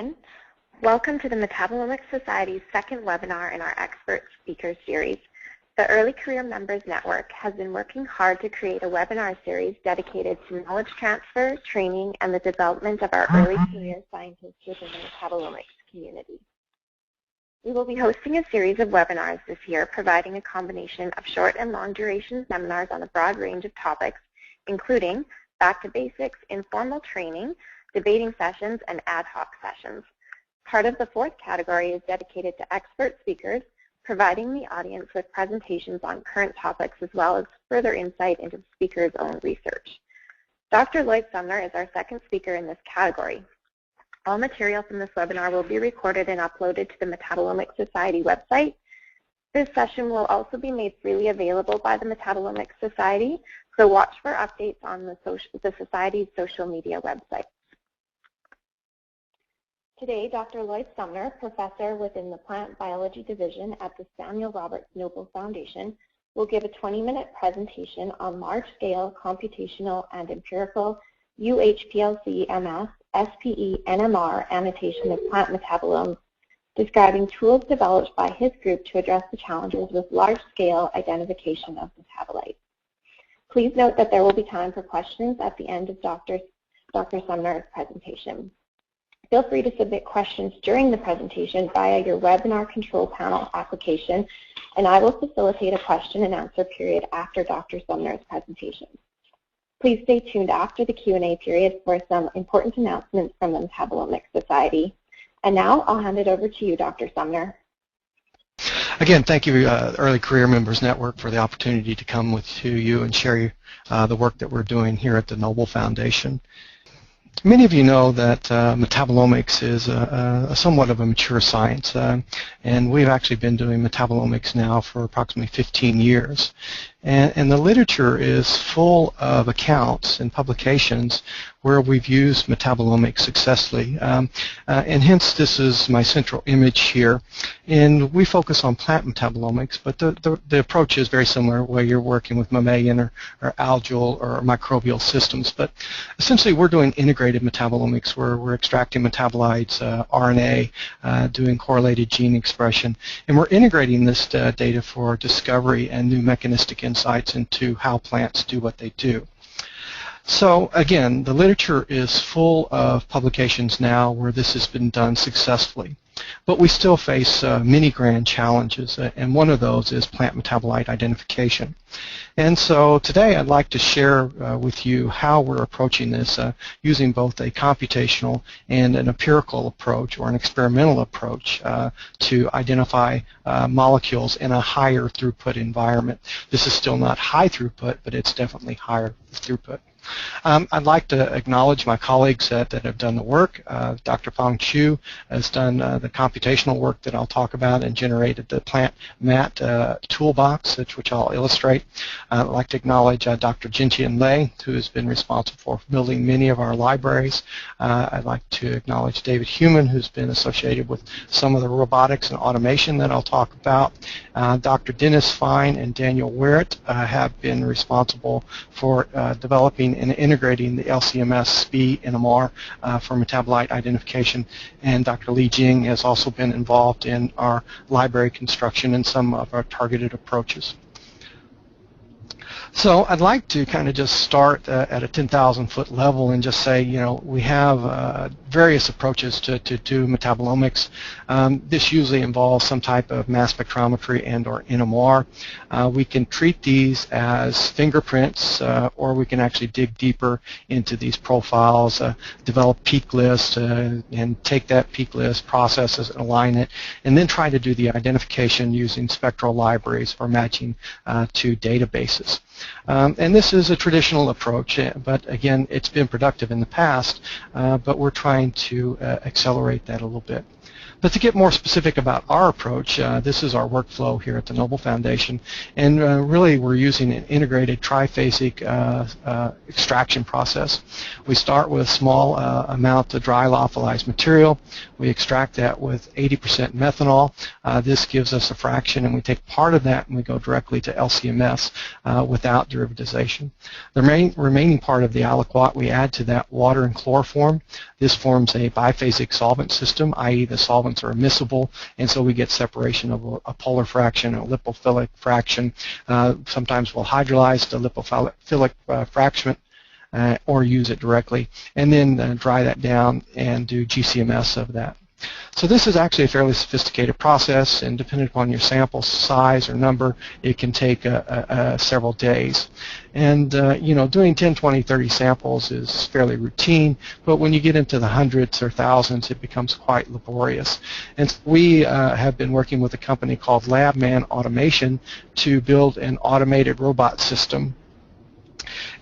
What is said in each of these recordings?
everyone. Welcome to the Metabolomics Society's second webinar in our Expert Speaker Series. The Early Career Members Network has been working hard to create a webinar series dedicated to knowledge transfer, training, and the development of our early career scientists within the metabolomics community. We will be hosting a series of webinars this year, providing a combination of short and long duration seminars on a broad range of topics, including back to basics, informal training, debating sessions, and ad hoc sessions. Part of the fourth category is dedicated to expert speakers, providing the audience with presentations on current topics as well as further insight into the speaker's own research. Dr. Lloyd Sumner is our second speaker in this category. All material from this webinar will be recorded and uploaded to the Metabolomics Society website. This session will also be made freely available by the Metabolomics Society, so watch for updates on the Society's social media website. Today, Dr. Lloyd Sumner, professor within the Plant Biology Division at the Samuel Roberts Noble Foundation, will give a 20-minute presentation on large-scale computational and empirical UHPLC-MS-SPE-NMR annotation of plant metabolomes, describing tools developed by his group to address the challenges with large-scale identification of metabolites. Please note that there will be time for questions at the end of Dr. Sumner's presentation. Feel free to submit questions during the presentation via your webinar control panel application, and I will facilitate a question and answer period after Dr. Sumner's presentation. Please stay tuned after the Q&A period for some important announcements from the Metabolomics Society. And now I'll hand it over to you, Dr. Sumner. Again, thank you, Early Career Members Network, for the opportunity to come with you and share the work that we're doing here at the Noble Foundation. Many of you know that metabolomics is somewhat of a mature science, and we've actually been doing metabolomics now for approximately 15 years. And the literature is full of accounts and publications where we've used metabolomics successfully. And hence, this is my central image here. And we focus on plant metabolomics, but the approach is very similar, where you're working with mammalian or algal or microbial systems. But essentially, we're doing integrated metabolomics, where we're extracting metabolites, RNA, doing correlated gene expression, and we're integrating this data for discovery and new mechanistic insights into how plants do what they do. So again, the literature is full of publications now where this has been done successfully. But we still face many grand challenges, and one of those is plant metabolite identification. And so today I'd like to share with you how we're approaching this using both a computational and an empirical approach or an experimental approach to identify molecules in a higher throughput environment. This is still not high throughput, but it's definitely higher throughput. I'd like to acknowledge my colleagues that have done the work. Dr. Fang Chu has done the computational work that I'll talk about and generated the plant mat toolbox, which I'll illustrate. I'd like to acknowledge Dr. Jinqian Lei, who has been responsible for building many of our libraries. I'd like to acknowledge David Heumann, who's been associated with some of the robotics and automation that I'll talk about. Dr. Dennis Fine and Daniel Wirrett have been responsible for developing and integrating the LC-MS-SPE-NMR for metabolite identification, and Dr. Li Jing has also been involved in our library construction and some of our targeted approaches. So I'd like to kind of just start at a 10,000-foot level and just say, you know, we have various approaches to do metabolomics. This usually involves some type of mass spectrometry and or NMR. We can treat these as fingerprints, or we can actually dig deeper into these profiles, develop peak lists, and take that peak list, process it, align it, and then try to do the identification using spectral libraries or matching to databases. And this is a traditional approach, but again, it's been productive in the past, but we're trying to accelerate that a little bit. But to get more specific about our approach, this is our workflow here at the Noble Foundation, and really we're using an integrated triphasic extraction process. We start with a small amount of dry lyophilized material. We extract that with 80% methanol. This gives us a fraction, and we take part of that and we go directly to LC-MS without derivatization. The remaining part of the aliquot we add to that water and chloroform. This forms a biphasic solvent system, i.e. the solvents are immiscible, and so we get separation of a polar fraction, a lipophilic fraction. Sometimes we'll hydrolyze the lipophilic fraction or use it directly, and then dry that down and do GC-MS of that. So this is actually a fairly sophisticated process, and depending upon your sample size or number, it can take several days. And doing 10, 20, 30 samples is fairly routine, but when you get into the hundreds or thousands, it becomes quite laborious. And we have been working with a company called LabMan Automation to build an automated robot system.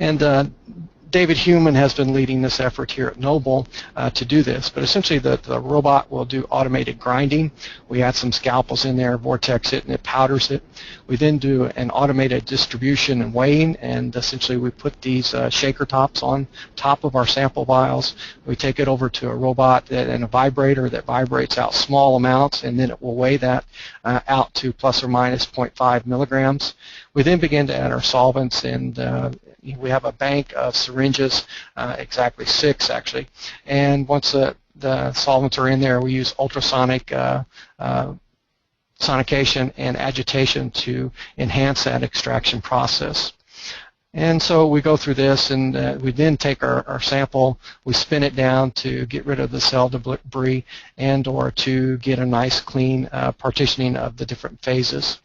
And David Heumann has been leading this effort here at Noble to do this, but essentially the robot will do automated grinding. We add some scalpels in there, vortex it, and it powders it. We then do an automated distribution and weighing, and essentially we put these shaker tops on top of our sample vials. We take it over to a robot and a vibrator that vibrates out small amounts, and then it will weigh that out to plus or minus 0.5 milligrams. We then begin to add our solvents, and we have a bank of syringes, exactly 6 actually, and once the solvents are in there, we use ultrasonic sonication and agitation to enhance that extraction process. And so we go through this, and we then take our sample, we spin it down to get rid of the cell debris and or to get a nice clean partitioning of the different phases.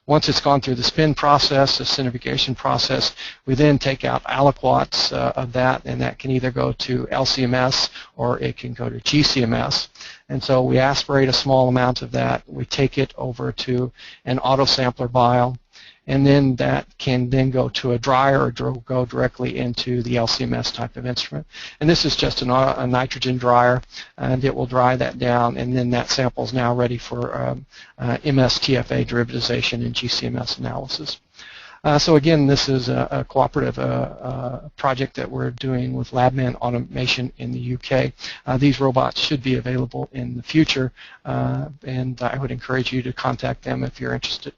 Once it's gone through the spin process, the centrifugation process, we then take out aliquots of that, and that can either go to LC-MS or it can go to GC-MS. And so we aspirate a small amount of that, we take it over to an autosampler vial, and then that can then go to a dryer or go directly into the LC-MS type of instrument. And this is just a nitrogen dryer, and it will dry that down, and then that sample is now ready for MS-TFA derivatization and GC-MS analysis. So again, this is a cooperative project that we're doing with LabMan Automation in the UK. These robots should be available in the future, and I would encourage you to contact them if you're interested.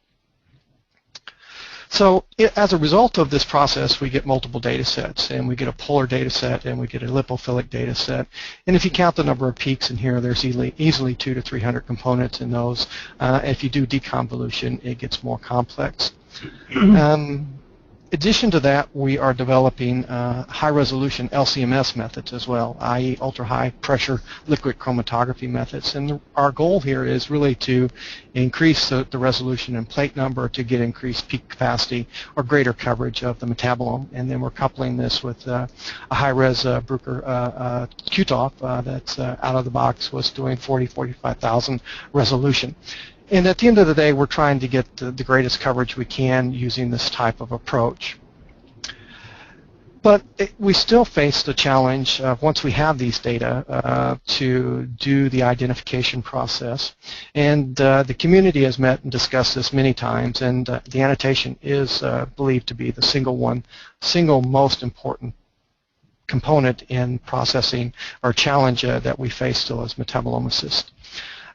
So as a result of this process, we get multiple data sets, and we get a polar data set, and we get a lipophilic data set. And if you count the number of peaks in here, there's easily 200 to 300 components in those. If you do deconvolution, it gets more complex. In addition to that, we are developing high-resolution LC-MS methods as well, i.e. ultra-high pressure liquid chromatography methods. And our goal here is really to increase the resolution and plate number to get increased peak capacity or greater coverage of the metabolome. And then we're coupling this with a high-res Bruker QTOF that's out of the box, was doing 45,000 resolution. And at the end of the day, we're trying to get the greatest coverage we can using this type of approach. But we still face the challenge of, once we have these data, to do the identification process. And the community has met and discussed this many times, and the annotation is believed to be the single most important component in processing or challenge that we face still as metabolomicists.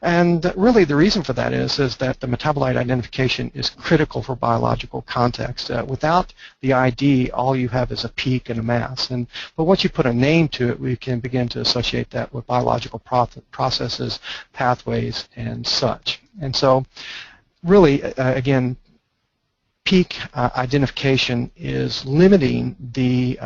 And really the reason for that is that the metabolite identification is critical for biological context. Without the ID, all you have is a peak and a mass. But once you put a name to it, we can begin to associate that with biological processes, pathways, and such. And so really, again, peak identification is limiting the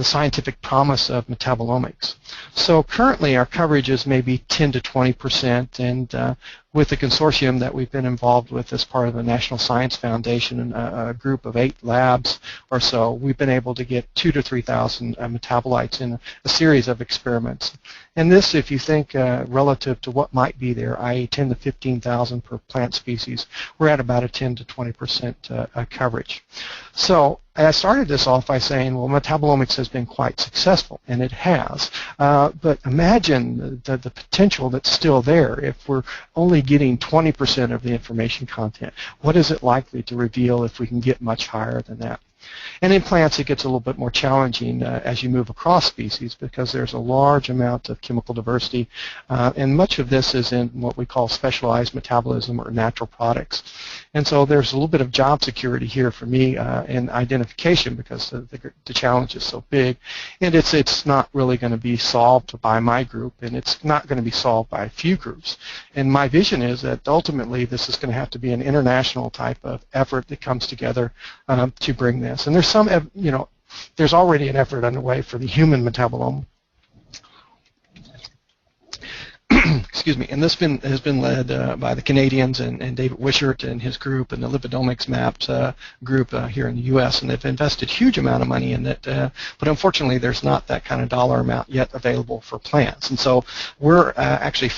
scientific promise of metabolomics. So currently our coverage is maybe 10 to 20%, and with the consortium that we've been involved with as part of the National Science Foundation, and a group of 8 labs or so, we've been able to get 2,000 to 3,000 metabolites in a series of experiments. And this, if you think relative to what might be there, i.e. 10 to 15,000 per plant species, we're at about a 10 to 20% coverage. So I started this off by saying, well, metabolomics has been quite successful, and it has. But imagine the potential that's still there if we're only getting 20% of the information content. What is it likely to reveal if we can get much higher than that? And in plants, it gets a little bit more challenging as you move across species, because there's a large amount of chemical diversity, and much of this is in what we call specialized metabolism or natural products. And so there's a little bit of job security here for me in identification, because the challenge is so big, and it's not really going to be solved by my group, and it's not going to be solved by a few groups. And my vision is that ultimately this is going to have to be an international type of effort that comes together to bring this. And there's some, there's already an effort underway for the human metabolome. Excuse me, and this has been led by the Canadians and David Wishart and his group, and the Lipidomics Maps group here in the U.S., and they've invested huge amount of money in it, but unfortunately there's not that kind of dollar amount yet available for plants. And so we're actually,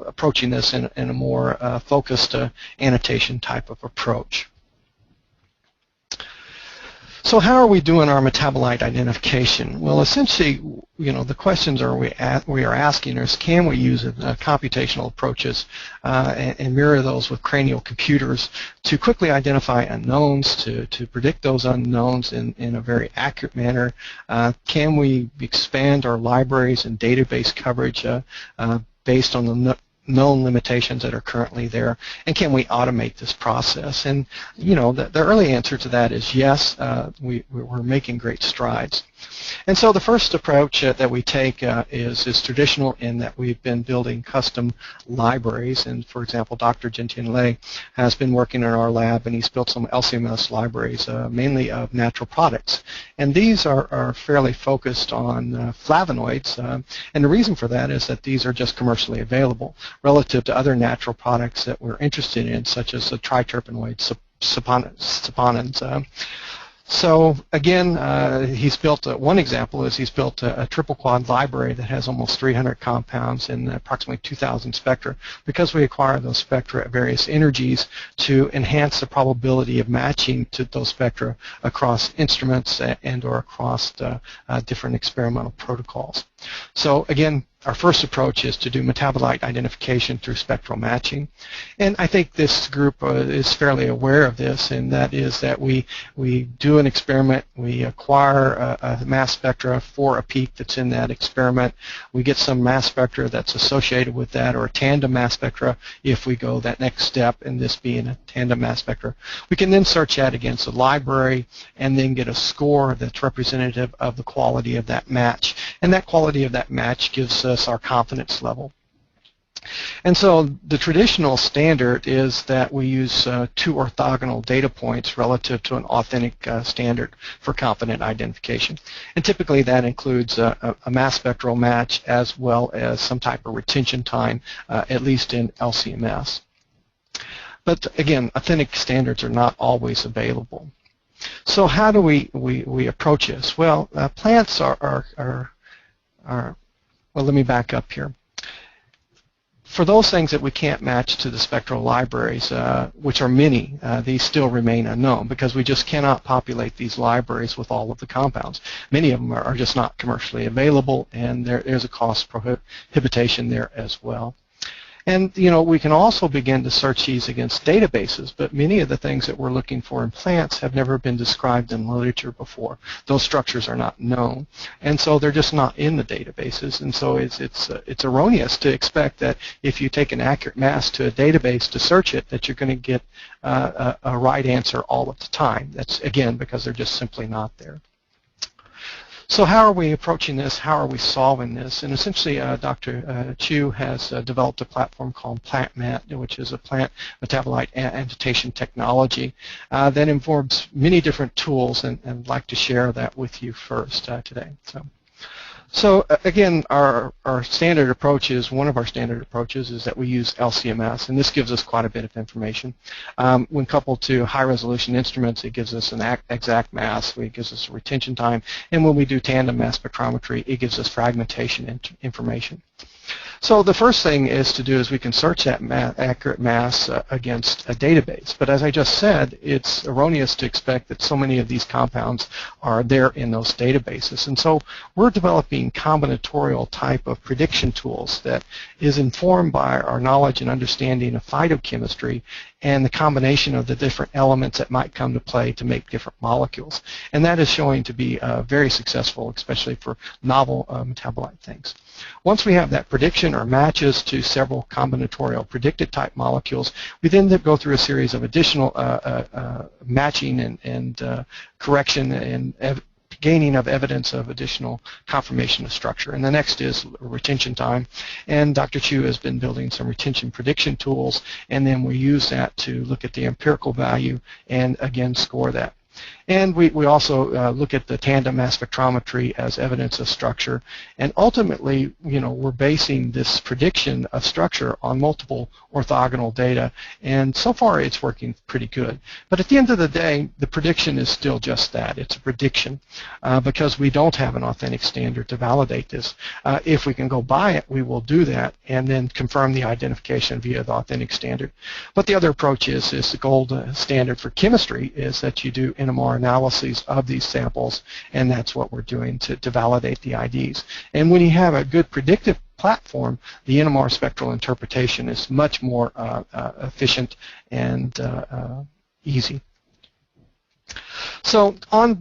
approaching this in a more focused annotation type of approach. So how are we doing our metabolite identification? Well, essentially, the questions we are asking is, can we use computational approaches and mirror those with cranial computers to quickly identify unknowns, to predict those unknowns in a very accurate manner? Can we expand our libraries and database coverage based on the known limitations that are currently there, and can we automate this process? And the early answer to that is yes. We're making great strides. And so the first approach that we take is traditional, in that we've been building custom libraries. And for example, Dr. Gentian has been working in our lab, and he's built some LC-MS libraries, mainly of natural products. And these are fairly focused on flavonoids, and the reason for that is that these are just commercially available relative to other natural products that we're interested in, such as the triterpenoids, saponins. So again, he's built one example is he's built a triple quad library that has almost 300 compounds and approximately 2,000 spectra, because we acquire those spectra at various energies to enhance the probability of matching to those spectra across instruments and or across different experimental protocols. So again, our first approach is to do metabolite identification through spectral matching, and I think this group is fairly aware of this, and that is that we do an experiment, we acquire a mass spectra for a peak that's in that experiment, we get some mass spectra that's associated with that, or a tandem mass spectra if we go that next step, and this being a tandem mass spectra. We can then search that against the library and then get a score that's representative of the quality of that match, and that quality of that match gives us our confidence level. And so the traditional standard is that we use 2 orthogonal data points relative to an authentic standard for confident identification. And typically that includes a mass spectral match as well as some type of retention time, at least in LC-MS. But again, authentic standards are not always available. So how do we approach this? Well, plants well, let me back up here. For those things that we can't match to the spectral libraries, which are many, these still remain unknown, because we just cannot populate these libraries with all of the compounds. Many of them are just not commercially available, and there's a cost prohibition there as well. And we can also begin to search these against databases, but many of the things that we're looking for in plants have never been described in literature before. Those structures are not known, and so they're just not in the databases. And so it's erroneous to expect that if you take an accurate mass to a database to search it, that you're going to get a right answer all of the time. That's, again, because they're just simply not there. So how are we approaching this? How are we solving this? And essentially, Dr. Chu has developed a platform called PlantMat, which is a plant metabolite annotation technology that involves many different tools, and I'd like to share that with you first today. So again, our standard approach is, one of our standard approaches is that we use LC-MS, and this gives us quite a bit of information. When coupled to high-resolution instruments, it gives us an exact mass, it gives us a retention time, and when we do tandem mass spectrometry, it gives us fragmentation information. So the first thing is to do is we can search that accurate mass against a database. But as I just said, it's erroneous to expect that so many of these compounds are there in those databases. And so we're developing combinatorial type of prediction tools that is informed by our knowledge and understanding of phytochemistry and the combination of the different elements that might come to play to make different molecules. And that is showing to be very successful, especially for novel metabolite things. Once we have that prediction or matches to several combinatorial predicted type molecules, we then go through a series of additional matching and correction and gaining of evidence of additional confirmation of structure. And the next is retention time. And Dr. Chu has been building some retention prediction tools, and then we use that to look at the empirical value and again score that. And we also look at the tandem mass spectrometry as evidence of structure. And ultimately, we're basing this prediction of structure on multiple orthogonal data. And so far, it's working pretty good. But at the end of the day, the prediction is still just that. It's a prediction because we don't have an authentic standard to validate this. If we can go by it, we will do that and then confirm the identification via the authentic standard. But the other approach is the gold standard for chemistry is that you do NMR analyses of these samples, and that's what we're doing to validate the IDs. And when you have a good predictive platform, the NMR spectral interpretation is much more efficient and easy. So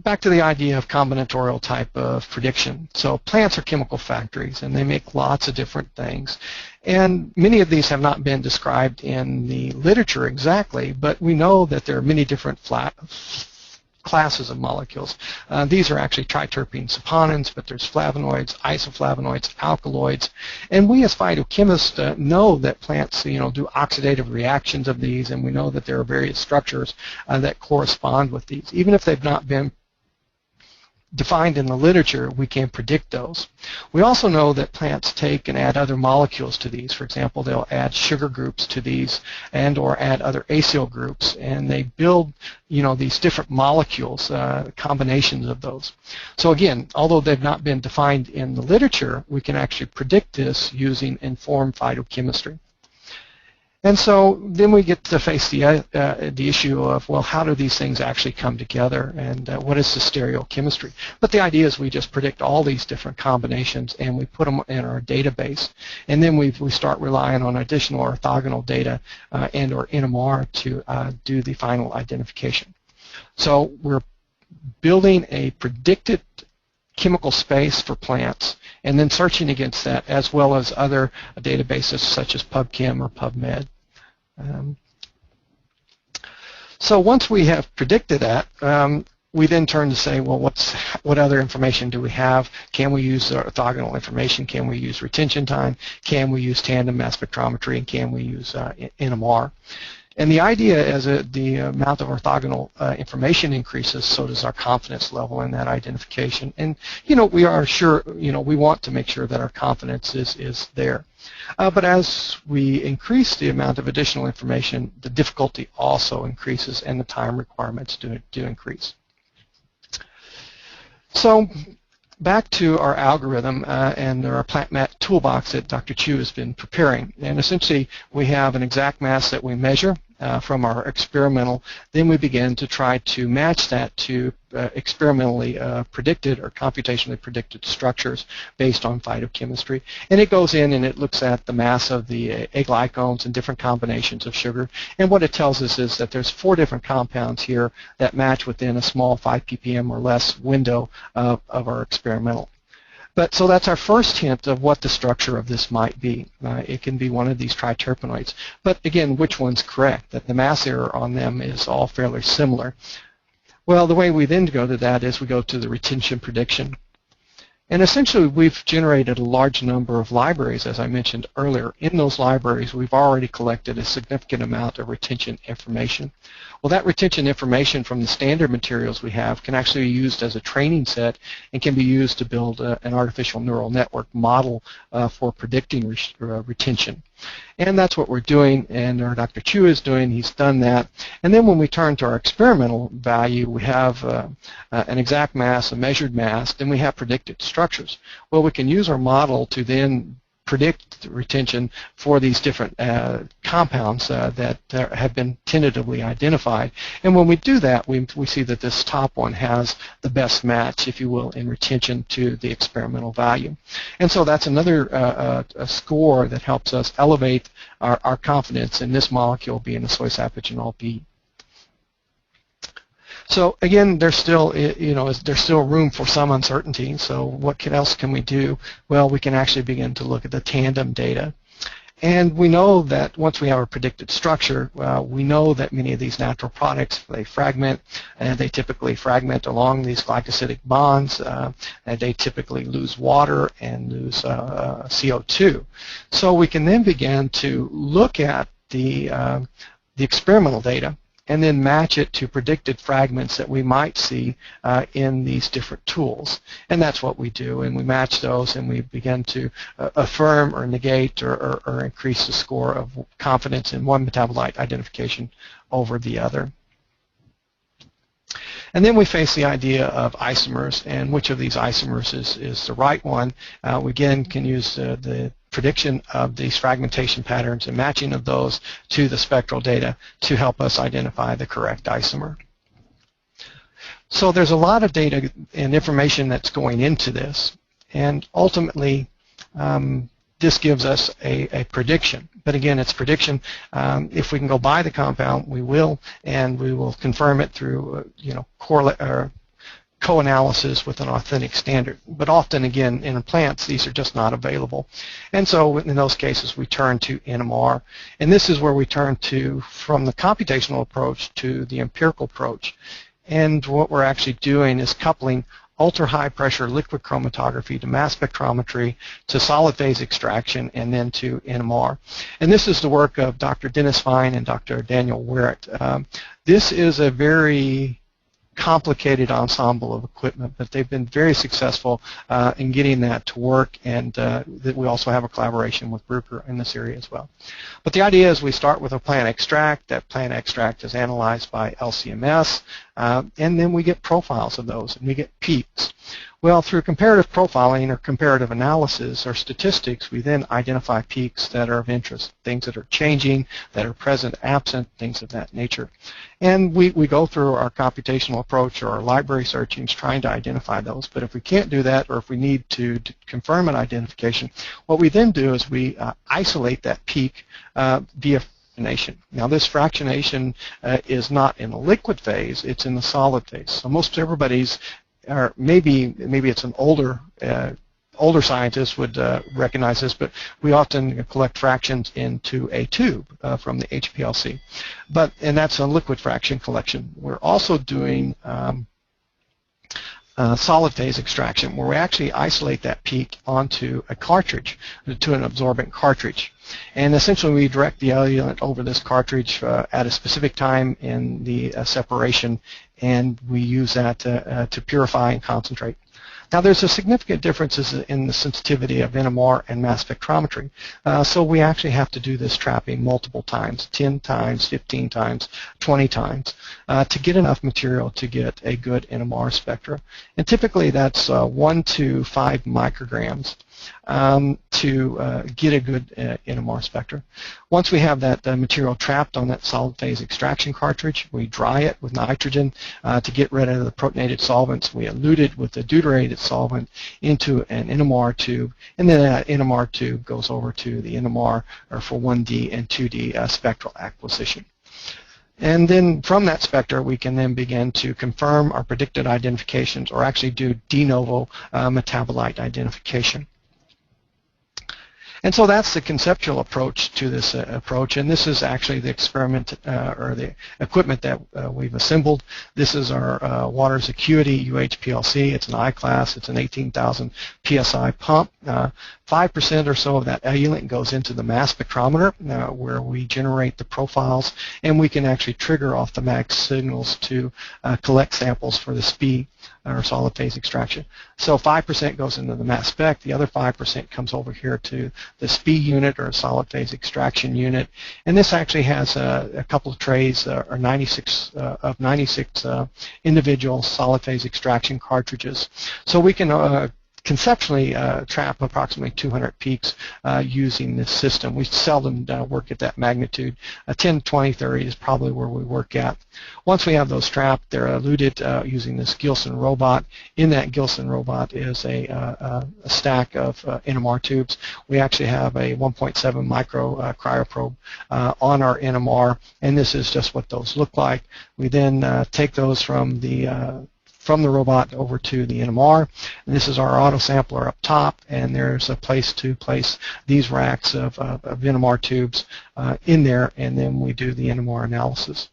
back to the idea of combinatorial type of prediction. So plants are chemical factories, and they make lots of different things. And many of these have not been described in the literature exactly, but we know that there are many different classes of molecules. These are actually triterpene saponins, but there's flavonoids, isoflavonoids, alkaloids, and we as phytochemists know that plants, do oxidative reactions of these, and we know that there are various structures that correspond with these. Even if they've not been defined in the literature, we can predict those. We also know that plants take and add other molecules to these. For example, they'll add sugar groups to these and or add other acyl groups, and they build these different molecules, combinations of those. So again, although they've not been defined in the literature, we can actually predict this using informed phytochemistry. And so then we get to face the issue of, well, how do these things actually come together, and what is the stereochemistry? But the idea is we just predict all these different combinations, and we put them in our database. And then we start relying on additional orthogonal data and or NMR to do the final identification. So we're building a predicted chemical space for plants, and then searching against that, as well as other databases such as PubChem or PubMed. So once we have predicted that, we then turn to say, well, what other information do we have? Can we use orthogonal information? Can we use retention time? Can we use tandem mass spectrometry? And can we use NMR? And the idea is that the amount of orthogonal information increases, so does our confidence level in that identification. And, we are sure, we want to make sure that our confidence is there. But as we increase the amount of additional information, the difficulty also increases and the time requirements do increase. So back to our algorithm and our PlantMat toolbox that Dr. Chu has been preparing. And essentially, we have an exact mass that we measure from our experimental. Then we begin to try to match that to experimentally predicted or computationally predicted structures based on phytochemistry. And it goes in and it looks at the mass of the aglycones and different combinations of sugar. And what it tells us is that there's 4 different compounds here that match within a small 5 ppm or less window of our experimental. So that's our first hint of what the structure of this might be. It can be one of these triterpenoids. But again, which one's correct? That the mass error on them is all fairly similar. Well, the way we then go to that is we go to the retention prediction. And essentially, we've generated a large number of libraries, as I mentioned earlier. In those libraries, we've already collected a significant amount of retention information. Well, that retention information from the standard materials we have can actually be used as a training set and can be used to build an artificial neural network model for predicting retention. And that's what we're doing, and our Dr. Chu is doing. He's done that. And then when we turn to our experimental value, we have an exact mass, a measured mass, then we have predicted structures. Well, we can use our model to then predict retention for these different compounds that have been tentatively identified. And when we do that, we see that this top one has the best match, if you will, in retention to the experimental value. And so that's another a score that helps us elevate our confidence in this molecule being a soy sapogenol B. So again, there's still, there's still room for some uncertainty. So what else can we do? Well, we can actually begin to look at the tandem data. And we know that once we have a predicted structure, we know that many of these natural products, they fragment, and they typically fragment along these glycosidic bonds, and they typically lose water and lose CO2. So we can then begin to look at the experimental data and then match it to predicted fragments that we might see in these different tools. And that's what we do, and we match those and we begin to affirm or negate or increase the score of confidence in one metabolite identification over the other. And then we face the idea of isomers and which of these isomers is the right one. We again can use the prediction of these fragmentation patterns and matching of those to the spectral data to help us identify the correct isomer. So there's a lot of data and information that's going into this, and ultimately this gives us a prediction. But again, it's prediction. If we can go by the compound, we will, and we will confirm it through co-analysis with an authentic standard. But often, again, in plants, these are just not available. And so in those cases, we turn to NMR. And this is where we turn to from the computational approach to the empirical approach. And what we're actually doing is coupling ultra-high pressure liquid chromatography to mass spectrometry to solid phase extraction and then to NMR. And this is the work of Dr. Dennis Fine and Dr. Daniel Werrett. This is a very complicated ensemble of equipment, but they've been very successful in getting that to work, and we also have a collaboration with Bruker in this area as well. But the idea is we start with a plant extract. That plant extract is analyzed by LC-MS, and then we get profiles of those, and we get peaks. Well, through comparative profiling or comparative analysis or statistics, we then identify peaks that are of interest, things that are changing, that are present, absent, things of that nature. And we go through our computational approach or our library searchings trying to identify those. But if we can't do that, or if we need to confirm an identification, what we then do is we isolate that peak via fractionation. Now, this fractionation is not in the liquid phase, it's in the solid phase. So most everybody's, or maybe it's an older scientist would recognize this, but we often collect fractions into a tube from the HPLC. And that's a liquid fraction collection. We're also doing solid phase extraction, where we actually isolate that peak onto a cartridge, to an absorbent cartridge. And essentially we direct the eluent over this cartridge at a specific time in the separation, and we use that to purify and concentrate. Now, there's a significant differences in the sensitivity of NMR and mass spectrometry, so we actually have to do this trapping multiple times, 10 times, 15 times, 20 times, to get enough material to get a good NMR spectra. And typically that's 1 to 5 micrograms to get a good NMR spectra. Once we have that material trapped on that solid phase extraction cartridge, we dry it with nitrogen to get rid of the protonated solvents. We elute it with the deuterated solvent into an NMR tube, and then that NMR tube goes over to the NMR or for 1D and 2D spectral acquisition. And then from that spectra, we can then begin to confirm our predicted identifications, or actually do de novo metabolite identification. And so that's the conceptual approach to this approach, and this is actually the experiment or the equipment that we've assembled. This is our Waters Acuity UHPLC. It's an I-class. It's an 18,000 PSI pump. 5% or so of that eluent goes into the mass spectrometer where we generate the profiles, and we can actually trigger off the MAG signals to collect samples for the SPE or solid phase extraction. So 5% goes into the mass spec. The other 5% comes over here to the SPE unit or solid phase extraction unit. And this actually has a couple of trays or 96 individual solid phase extraction cartridges. So we can conceptually trap approximately 200 peaks using this system. We seldom work at that magnitude. 10, 20, 30 is probably where we work at. Once we have those trapped, they're eluted using this Gilson robot. In that Gilson robot is a stack of NMR tubes. We actually have a 1.7 micro cryoprobe on our NMR, and this is just what those look like. We then take those from the robot over to the NMR. And this is our auto sampler up top, and there's a place to place these racks of NMR tubes in there, and then we do the NMR analysis.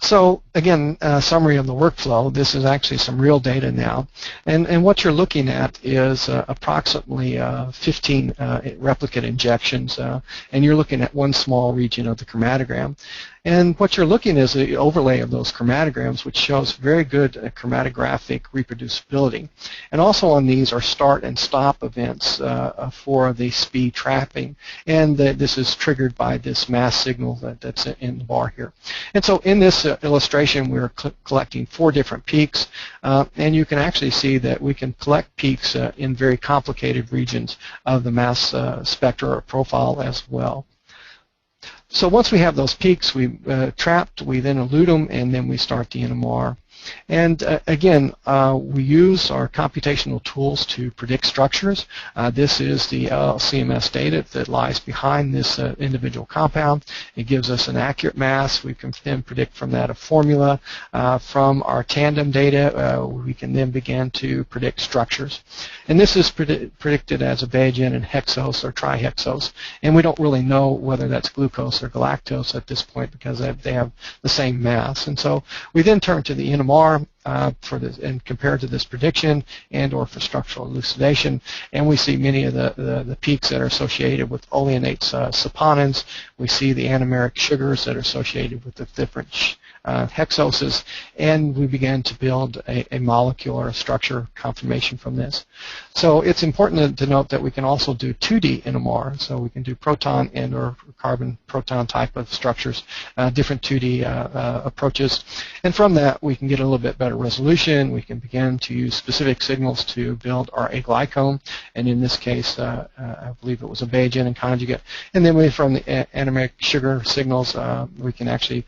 So again, summary of the workflow. This is actually some real data now, and what you're looking at is approximately 15 replicate injections, and you're looking at one small region of the chromatogram. And what you're looking at is the overlay of those chromatograms, which shows very good chromatographic reproducibility. And also on these are start and stop events for the SPE trapping, and this is triggered by this mass signal that's in the bar here. And so in this illustration, we're collecting 4 different peaks, and you can actually see that we can collect peaks in very complicated regions of the mass spectra or profile as well. So once we have those peaks we trapped, we then elute them, and then we start the NMR. And again, we use our computational tools to predict structures. This is the LC-MS data that lies behind this individual compound. It gives us an accurate mass. We can then predict from that a formula. From our tandem data, we can then begin to predict structures. And this is predicted as a Bayesian and hexose or trihexose. And we don't really know whether that's glucose or galactose at this point because they have the same mass. And so we then turn to the NMR for this, and compare to this prediction and or for structural elucidation, and we see many of the peaks that are associated with oleonates, saponins. We see the anomeric sugars that are associated with the different hexoses, and we began to build a molecule or a structure confirmation from this. So it's important to note that we can also do 2D NMR, so we can do proton and or carbon proton type of structures, different 2D approaches, and from that we can get a little bit better resolution. We can begin to use specific signals to build our aglycone, and in this case I believe it was a Bayesian and conjugate, and then from the anomeric sugar signals we can actually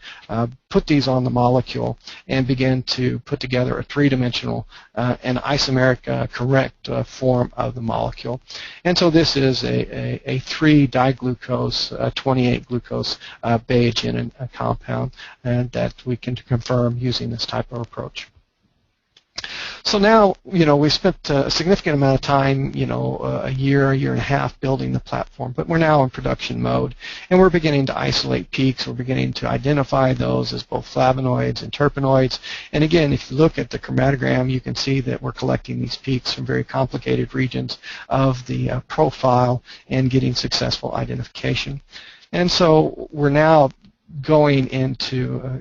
put these on the molecule and begin to put together a 3-dimensional and isomeric correct form of the molecule. And so this is a 3-diglucose, 28-glucose Bayesian compound, and that we can confirm using this type of approach. So now, we spent a significant amount of time, a year and a half building the platform, but we're now in production mode, and we're beginning to isolate peaks. We're beginning to identify those as both flavonoids and terpenoids. And again, if you look at the chromatogram, you can see that we're collecting these peaks from very complicated regions of the profile and getting successful identification. And so we're now going into,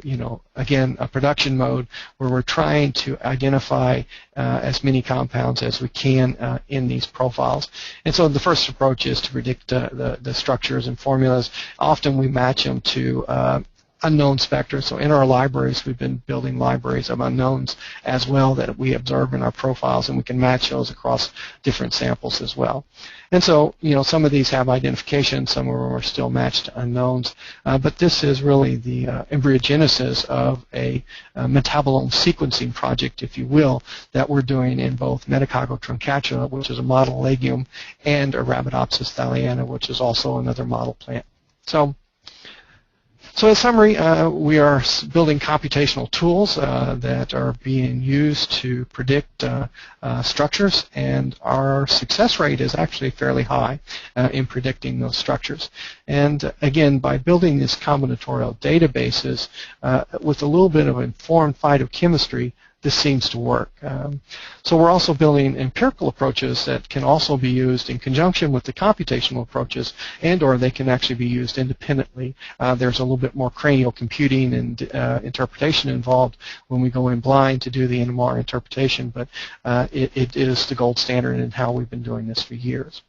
again, a production mode where we're trying to identify as many compounds as we can in these profiles. And so the first approach is to predict the structures and formulas. Often we match them to unknown spectra. So in our libraries, we've been building libraries of unknowns as well that we observe in our profiles, and we can match those across different samples as well. And so, some of these have identification, some of them are still matched to unknowns, but this is really the embryogenesis of a metabolome sequencing project, if you will, that we're doing in both Metacoccus truncatula, which is a model legume, and Arabidopsis thaliana, which is also another model plant. So So in summary, we are building computational tools that are being used to predict structures, and our success rate is actually fairly high in predicting those structures. And again, by building these combinatorial databases with a little bit of informed phytochemistry, this seems to work. So we're also building empirical approaches that can also be used in conjunction with the computational approaches, and or they can actually be used independently. There's a little bit more cranial computing and interpretation involved when we go in blind to do the NMR interpretation, but it is the gold standard in how we've been doing this for years.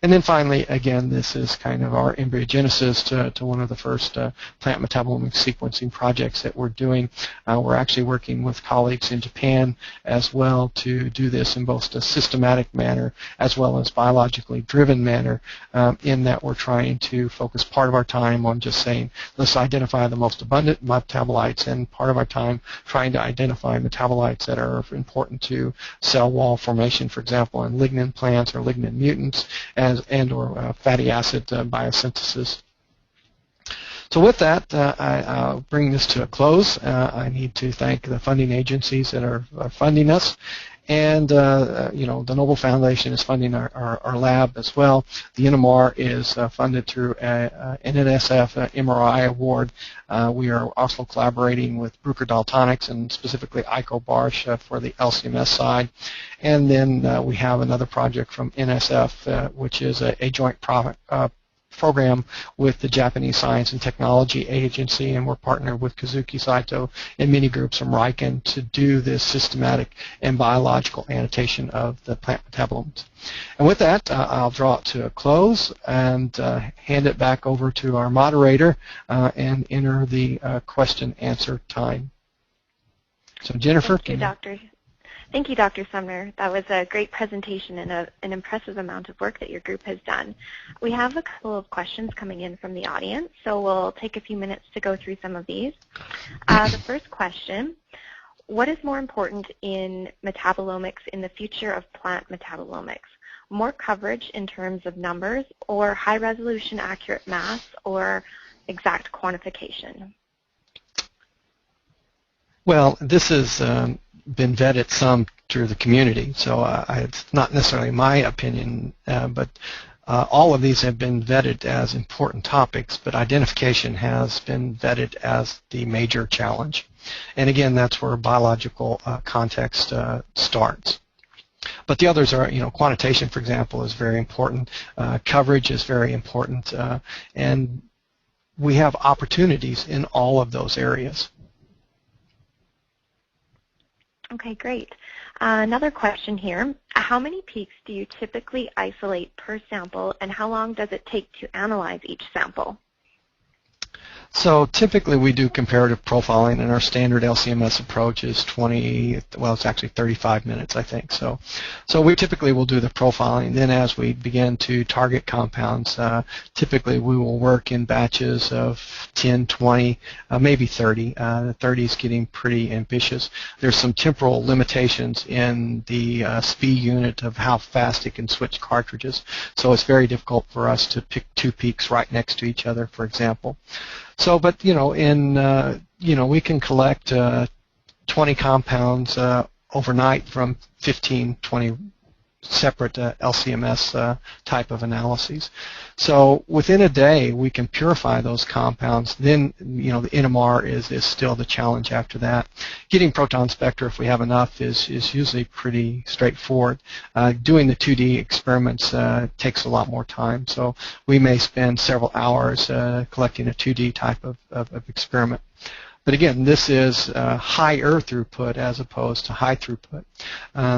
And then finally, again, this is kind of our embryogenesis to one of the first plant metabolomic sequencing projects that we're doing. We're actually working with colleagues in Japan as well to do this in both a systematic manner as well as biologically driven manner, in that we're trying to focus part of our time on just saying, let's identify the most abundant metabolites, and part of our time trying to identify metabolites that are important to cell wall formation, for example, in lignin plants or lignin mutants, and/or fatty acid biosynthesis. So with that, I'll bring this to a close. I need to thank the funding agencies that are funding us. And, you know, the Noble Foundation is funding our lab as well. The NMR is funded through an NSF MRI award. We are also collaborating with Bruker Daltonics and specifically Eiko Barsh for the LC-MS side. And then we have another project from NSF, which is a joint program with the Japanese Science and Technology Agency, and we're partnered with Kazuki Saito and many groups from Riken to do this systematic and biological annotation of the plant metabolomes. And with that, I'll draw it to a close and hand it back over to our moderator and enter the question-answer time. So Jennifer, Thank you, Dr. Sumner. That was a great presentation and an impressive amount of work that your group has done. We have a couple of questions coming in from the audience, so we'll take a few minutes to go through some of these. The first question, what is more important in metabolomics in the future of plant metabolomics? More coverage in terms of numbers, or high-resolution accurate mass, or exact quantification? Well, this has been vetted some through the community, so it's not necessarily my opinion, but all of these have been vetted as important topics, but identification has been vetted as the major challenge. And again, that's where biological context starts. But the others are, you know, quantitation, for example, is very important. Coverage is very important, and we have opportunities in all of those areas. Okay, great. Another question here. How many peaks do you typically isolate per sample, and how long does it take to analyze each sample? So typically we do comparative profiling, and our standard LC-MS approach is 20, well, it's actually 35 minutes, I think. So we typically will do the profiling. Then as we begin to target compounds, typically we will work in batches of 10, 20, maybe 30. 30 is getting pretty ambitious. There's some temporal limitations in the SPE unit of how fast it can switch cartridges. So it's very difficult for us to pick two peaks right next to each other, for example. So, but you know, we can collect 20 compounds overnight from 15, 20 separate LC-MS type of analyses. So within a day, we can purify those compounds. Then, you know, the NMR is still the challenge after that. Getting proton spectra, if we have enough, is usually pretty straightforward. Doing the 2D experiments takes a lot more time. So we may spend several hours collecting a 2D type of experiment. But again, this is higher throughput as opposed to high throughput.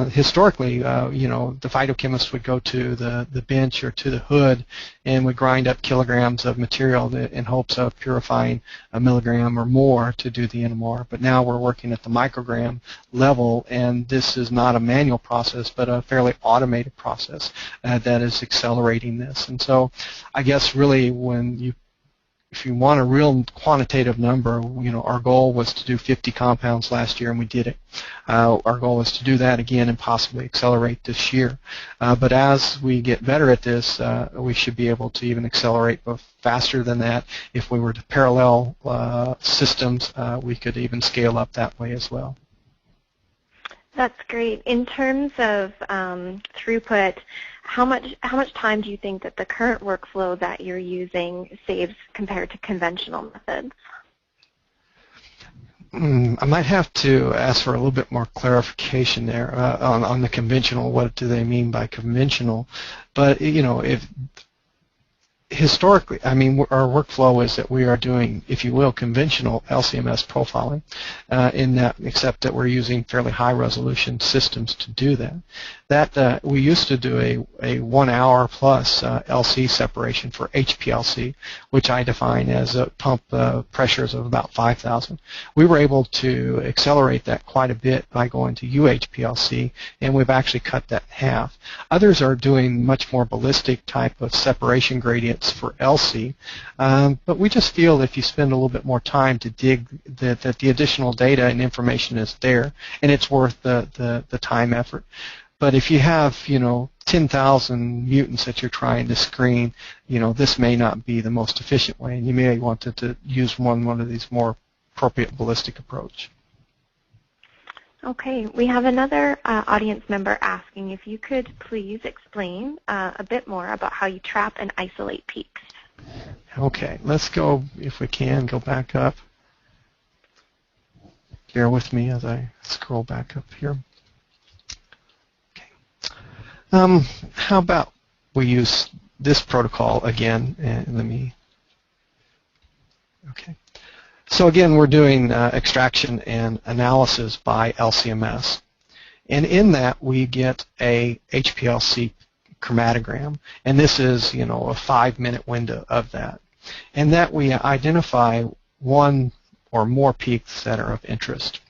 Historically, you know, the phytochemist would go to the bench or to the hood and would grind up kilograms of material in hopes of purifying a milligram or more to do the NMR. But now we're working at the microgram level, and this is not a manual process, but a fairly automated process that is accelerating this. And so I guess really when you you want a real quantitative number, our goal was to do 50 compounds last year, and we did it. Our goal is to do that again and possibly accelerate this year. But as we get better at this, we should be able to even accelerate faster than that. If we were to parallel systems, we could even scale up that way as well. That's great. In terms of throughput, how much time do you think that the current workflow that you're using saves compared to conventional methods? I might have to ask for a little bit more clarification there on the conventional. What do they mean by conventional? But if historically, our workflow is that we are doing, if you will, conventional LC-MS profiling, in that, except that we're using fairly high-resolution systems to do that. We used to do a 1 hour plus LC separation for HPLC, which I define as pump pressures of about 5,000. We were able to accelerate that quite a bit by going to UHPLC, and we've actually cut that in half. Others are doing much more ballistic type of separation gradients for LC, but we just feel if you spend a little bit more time to dig that the additional data and information is there, and it's worth the time effort. But if you have 10,000 mutants that you're trying to screen, this may not be the most efficient way, and you may want to use one of these more appropriate ballistic approach. Okay, we have another audience member asking if you could please explain a bit more about how you trap and isolate peaks. Okay, let's go, if we can, go back up. Bear with me as I scroll back up here. Okay. How about we use this protocol again, and let me, okay. So again, we're doing extraction and analysis by LC-MS. And in that, we get a HPLC chromatogram. And this is, a 5-minute window of that. And that we identify one or more peaks that are of interest.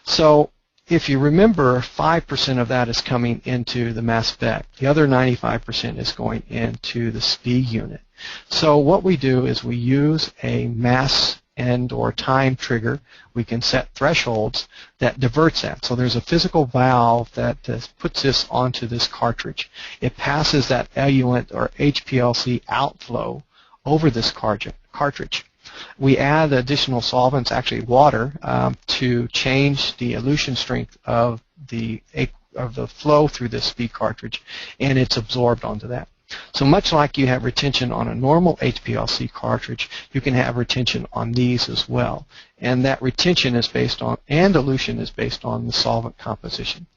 So if you remember, 5% of that is coming into the mass spec. The other 95% is going into the SPE unit. So what we do is we use a mass and or time trigger. We can set thresholds that diverts that. So there's a physical valve that puts this onto this cartridge. It passes that eluent or HPLC outflow over this cartridge. We add additional solvents, actually water, to change the elution strength of the flow through this SPE cartridge, and it's absorbed onto that. So much like you have retention on a normal HPLC cartridge, you can have retention on these as well. And that retention is based on, and elution is based on the solvent composition.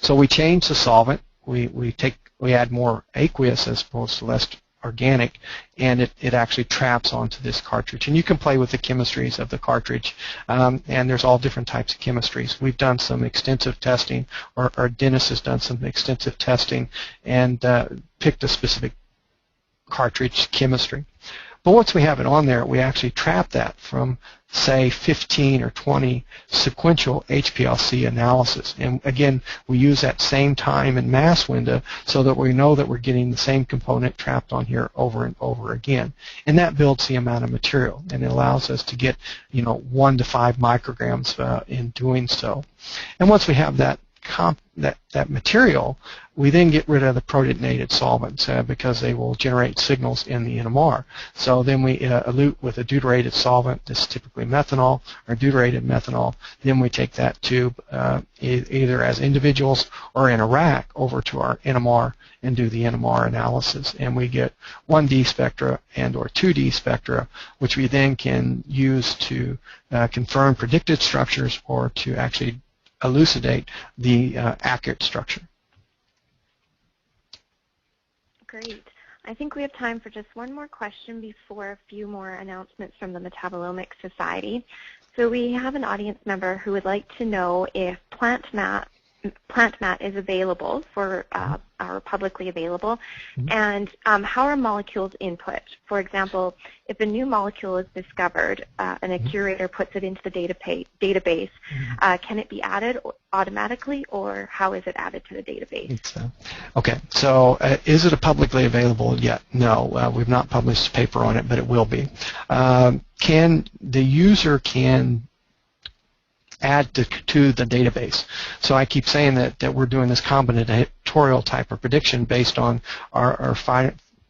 So we change the solvent, we add more aqueous as opposed to less organic, and it actually traps onto this cartridge. And you can play with the chemistries of the cartridge, and there's all different types of chemistries. We've done some extensive testing, or Dennis has done some extensive testing, and picked a specific cartridge chemistry. But once we have it on there, we actually trap that from, say, 15 or 20 sequential HPLC analysis. And again, we use that same time and mass window so that we know that we're getting the same component trapped on here over and over again. And that builds the amount of material, and it allows us to get 1 to 5 micrograms in doing so. And once we have that material, we then get rid of the protonated solvents because they will generate signals in the NMR. So then we elute with a deuterated solvent, this is typically methanol or deuterated methanol. Then we take that tube either as individuals or in a rack over to our NMR and do the NMR analysis. And we get 1D spectra and or 2D spectra, which we then can use to confirm predicted structures or to actually elucidate the accurate structure. Great. I think we have time for just one more question before a few more announcements from the Metabolomics Society. So we have an audience member who would like to know if plant mass plant mat is available for are publicly available, and how are molecules input? For example, if a new molecule is discovered and a curator puts it into the database, can it be added automatically, or how is it added to the database? Okay, so is it publicly available yet? No, we've not published a paper on it, but it will be. The user can add to the database. So I keep saying that we're doing this combinatorial type of prediction based on our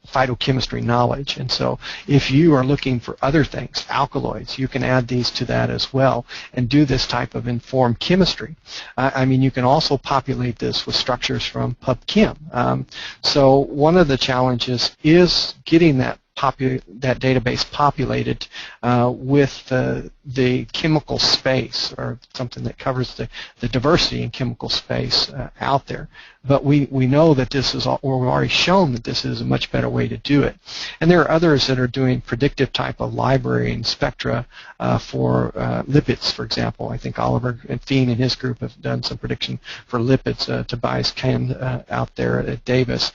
phytochemistry knowledge. And so if you are looking for other things, alkaloids, you can add these to that as well and do this type of informed chemistry. I mean, you can also populate this with structures from PubChem. So one of the challenges is getting that database populated with the chemical space, or something that covers the diversity in chemical space out there. But we know that this is, or we've already shown that this is a much better way to do it. And there are others that are doing predictive type of library and spectra for lipids, for example. I think Oliver and Fien and his group have done some prediction for lipids. Tobias Ken out there at Davis.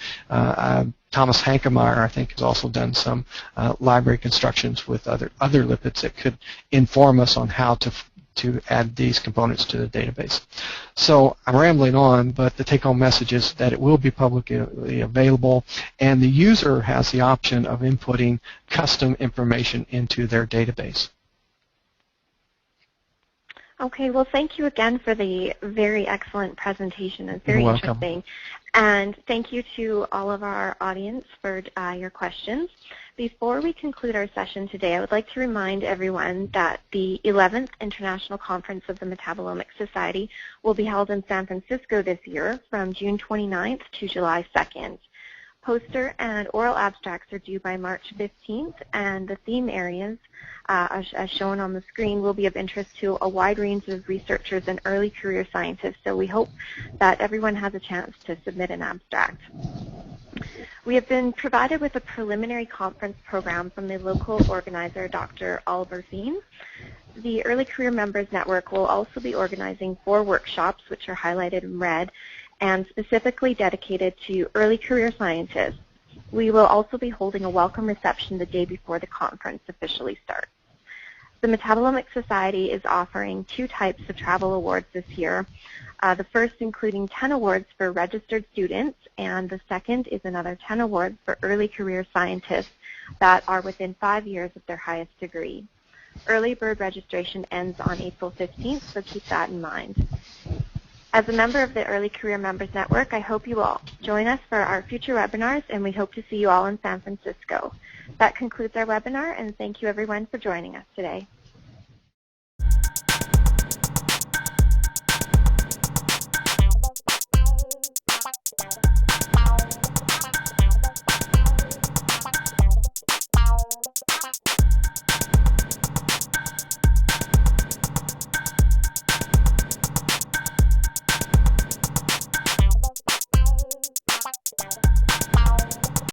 Thomas Hankemeyer, I think, has also done some library constructions with other lipids that could inform us on how to add these components to the database. So I'm rambling on, but the take-home message is that it will be publicly available, and the user has the option of inputting custom information into their database. Okay, well, thank you again for the very excellent presentation. It's very interesting. And thank you to all of our audience for your questions. Before we conclude our session today, I would like to remind everyone that the 11th International Conference of the Metabolomics Society will be held in San Francisco this year from June 29th to July 2nd. Poster and oral abstracts are due by March 15th, and the theme areas, as shown on the screen, will be of interest to a wide range of researchers and early career scientists, so we hope that everyone has a chance to submit an abstract. We have been provided with a preliminary conference program from the local organizer, Dr. Oliver Fien. The Early Career Members Network will also be organizing 4 workshops, which are highlighted in red, and specifically dedicated to early career scientists. We will also be holding a welcome reception the day before the conference officially starts. The Metabolomics Society is offering 2 types of travel awards this year, the first including 10 awards for registered students, and the second is another 10 awards for early career scientists that are within 5 years of their highest degree. Early bird registration ends on April 15th, so keep that in mind. As a member of the Early Career Members Network, I hope you will join us for our future webinars, and we hope to see you all in San Francisco. That concludes our webinar, and thank you everyone for joining us today.